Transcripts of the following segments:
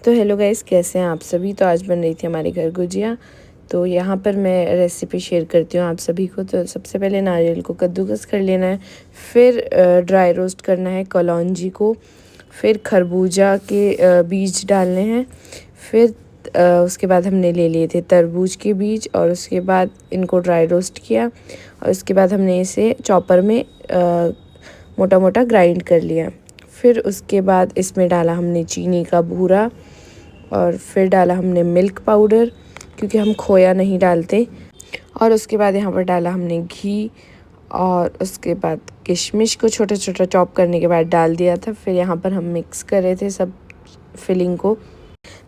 तो hello guys, कैसे हैं आप सभी। तो आज बन रही थी हमारे घर गुजिया। तो यहाँ पर मैं रेसिपी शेयर करती हूँ आप सभी को। तो सबसे पहले नारियल को कद्दूकस कर लेना है, फिर ड्राई रोस्ट करना है कलौंजी को, फिर खरबूजा के बीज डालने हैं, फिर उसके बाद हमने ले लिए थे तरबूज के बीज और उसके बाद इनको ड्राई रोस्ट किया और उसके बाद हमने इसे चॉपर में मोटा मोटा ग्राइंड कर लिया। फिर उसके बाद इसमें डाला हमने चीनी का बूरा और फिर डाला हमने मिल्क पाउडर, क्योंकि हम खोया नहीं डालते। और उसके बाद यहाँ पर डाला हमने घी और उसके बाद किशमिश को छोटा छोटा चॉप करने के बाद डाल दिया था। फिर यहाँ पर हम मिक्स कर रहे थे सब फिलिंग को।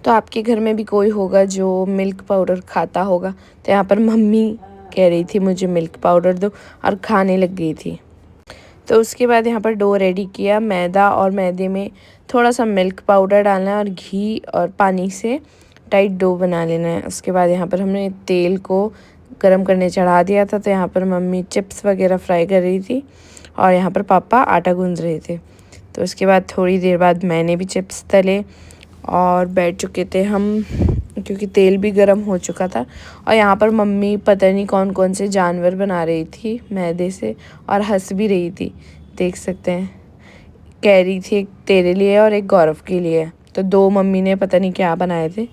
तो आपके घर में भी कोई होगा जो मिल्क पाउडर खाता होगा। तो यहाँ पर मम्मी कह रही थी मुझे मिल्क पाउडर दो और खाने लग गई थी। तो उसके बाद यहाँ पर डो रेडी किया। मैदा और मैदे में थोड़ा सा मिल्क पाउडर डालना है और घी और पानी से टाइट डो बना लेना है। उसके बाद यहाँ पर हमने तेल को गरम करने चढ़ा दिया था। तो यहाँ पर मम्मी चिप्स वगैरह फ्राई कर रही थी और यहाँ पर पापा आटा गूंथ रहे थे। तो उसके बाद थोड़ी देर बाद मैंने भी चिप्स तले और बैठ चुके थे हम, क्योंकि तेल भी गर्म हो चुका था। और यहाँ पर मम्मी पता नहीं कौन कौन से जानवर बना रही थी मैदे से और हंस भी रही थी, देख सकते हैं। कह रही थी एक तेरे लिए और एक गौरव के लिए। तो दो मम्मी ने पता नहीं क्या बनाए थे।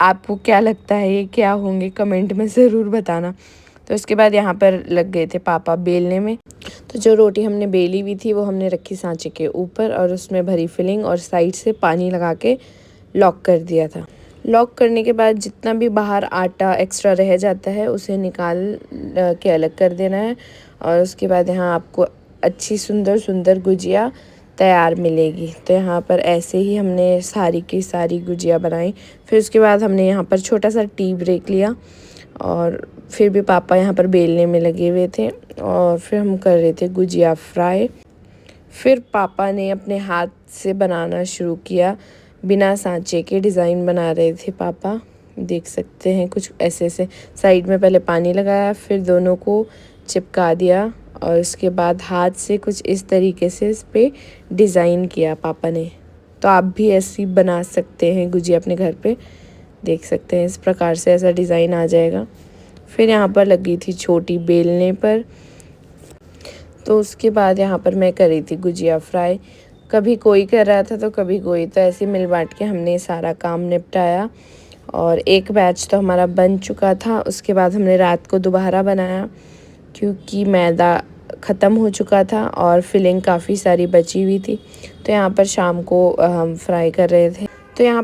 आपको क्या लगता है ये क्या होंगे, कमेंट में ज़रूर बताना। तो उसके बाद यहाँ पर लग गए थे पापा बेलने में। तो जो रोटी हमने बेली हुई थी वो हमने रखी सांचे के ऊपर और उसमें भरी फिलिंग और साइड से पानी लगा के लॉक कर दिया था। लॉक करने के बाद जितना भी बाहर आटा एक्स्ट्रा रह जाता है उसे निकाल के अलग कर देना है। और उसके बाद यहाँ आपको अच्छी सुंदर सुंदर गुजिया तैयार मिलेगी। तो यहाँ पर ऐसे ही हमने सारी की सारी गुजिया बनाई। फिर उसके बाद हमने यहाँ पर छोटा सा टी ब्रेक लिया और फिर भी पापा यहाँ पर बेलने में लगे हुए थे और फिर हम कर रहे थे गुजिया फ्राई। फिर पापा ने अपने हाथ से बनाना शुरू किया, बिना सांचे के डिज़ाइन बना रहे थे पापा, देख सकते हैं। कुछ ऐसे ऐसे साइड में पहले पानी लगाया, फिर दोनों को चिपका दिया और उसके बाद हाथ से कुछ इस तरीके से इस पे डिज़ाइन किया पापा ने। तो आप भी ऐसी बना सकते हैं गुजिया अपने घर पे, देख सकते हैं। इस प्रकार से ऐसा डिज़ाइन आ जाएगा। फिर यहाँ पर लगी थी छोटी बेलने पर। तो उसके बाद यहाँ पर मैं कर रही थी गुजिया फ्राई। कभी कोई कर रहा था तो कभी कोई, तो ऐसे मिल बांट के हमने सारा काम निपटाया। और एक बैच तो हमारा बन चुका था। उसके बाद हमने रात को दोबारा बनाया, क्योंकि मैदा ख़त्म हो चुका था और फिलिंग काफ़ी सारी बची हुई थी। तो यहाँ पर शाम को हम फ्राई कर रहे थे। तो यहाँ